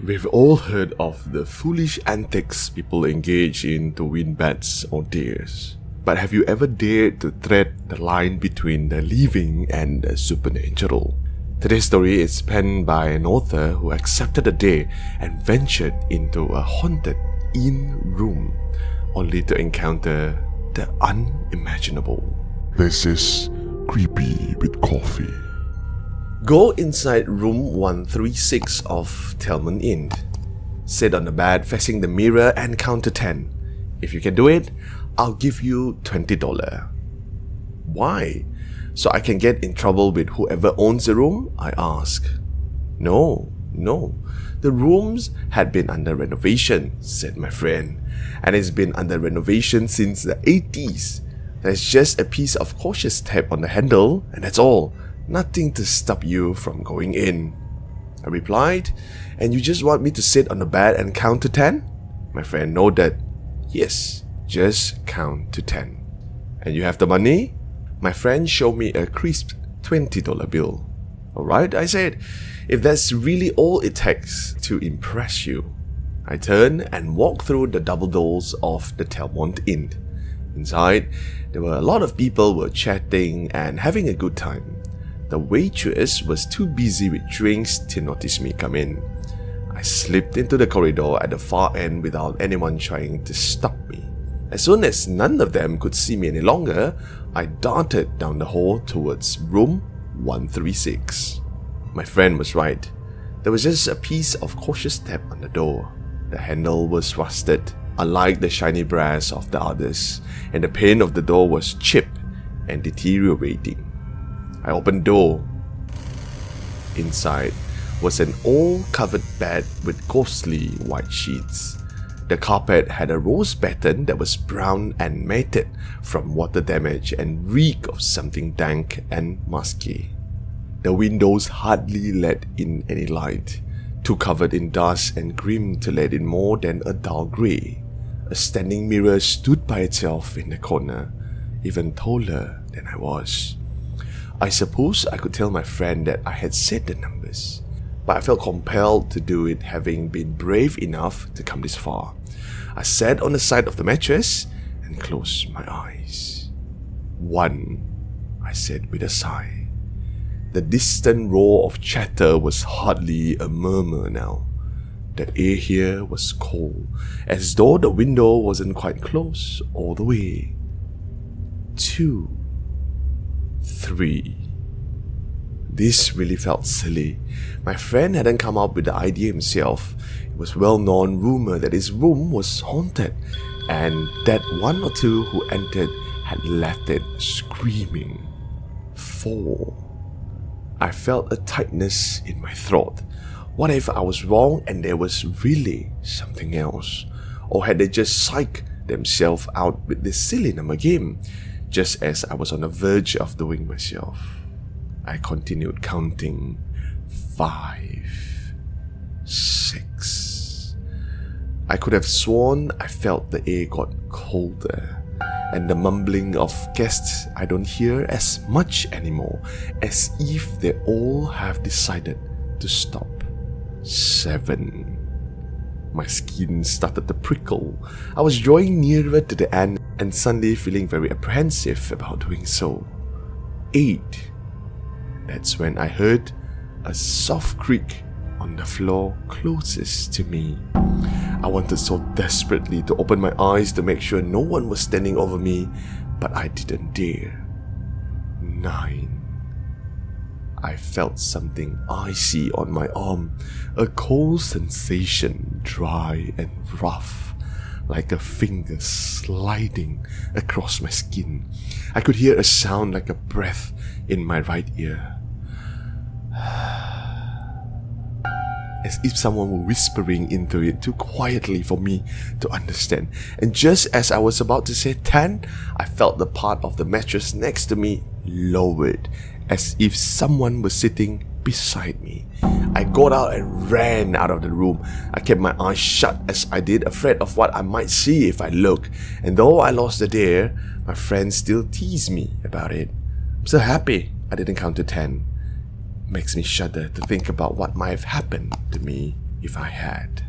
We've all heard of the foolish antics people engage in to win bets or dares. But have you ever dared to tread the line between the living and the supernatural? Today's story is penned by an author who accepted a dare and ventured into a haunted inn room, only to encounter the unimaginable. This is Creepy with Coffee. Go inside room 136 of Telman Inn. Sit on the bed facing the mirror and count to 10. If you can do it, I'll give you $20. Why? So I can get in trouble with whoever owns the room? I ask. No. The rooms had been under renovation, said my friend. And it's been under renovation since the 80s. There's just a piece of cautious tape on the handle, and that's all. Nothing to stop you from going in. I replied, and you just want me to sit on the bed and count to 10? My friend nodded. Yes, just count to 10. And you have the money? My friend showed me a crisp $20 bill. Alright, I said, if that's really all it takes to impress you. I turned and walked through the double doors of the Telmont Inn. Inside, there were a lot of people were chatting and having a good time. The waitress was too busy with drinks to notice me come in. I slipped into the corridor at the far end without anyone trying to stop me. As soon as none of them could see me any longer, I darted down the hall towards room 136. My friend was right. There was just a piece of cautious tape on the door. The handle was rusted, unlike the shiny brass of the others, and the pane of the door was chipped and deteriorating. I opened the door. Inside was an old covered bed with ghostly white sheets. The carpet had a rose pattern that was brown and matted from water damage and reeked of something dank and musky. The windows hardly let in any light, too covered in dust and grim to let in more than a dull grey. A standing mirror stood by itself in the corner, even taller than I was. I suppose I could tell my friend that I had said the numbers, but I felt compelled to do it, having been brave enough to come this far. I sat on the side of the mattress and closed my eyes. 1, I said with a sigh. The distant roar of chatter was hardly a murmur now. The air here was cold, as though the window wasn't quite closed all the way. 2, 3. This really felt silly. My friend hadn't come up with the idea himself. It was well-known rumor that his room was haunted, and that one or two who entered had left it screaming. 4. I felt a tightness in my throat. What if I was wrong and there was really something else? Or had they just psyched themselves out with this silly number game, just as I was on the verge of doing myself? I continued counting. 5, 6. I could have sworn I felt the air got colder, and the mumbling of guests I don't hear as much anymore, as if they all have decided to stop. 7. My skin started to prickle. I was drawing nearer to the end and suddenly feeling very apprehensive about doing so. 8. That's when I heard a soft creak on the floor closest to me. I wanted so desperately to open my eyes to make sure no one was standing over me, but I didn't dare. 9. I felt something icy on my arm, a cold sensation, dry and rough, like a finger sliding across my skin. I could hear a sound like a breath in my right ear. As if someone were whispering into it too quietly for me to understand. And just as I was about to say 10, I felt the part of the mattress next to me lowered, as if someone was sitting beside me. I got out and ran out of the room. I kept my eyes shut as I did, afraid of what I might see if I looked. And though I lost the dare, my friends still teased me about it. I'm so happy I didn't count to 10. Makes me shudder to think about what might have happened to me if I had.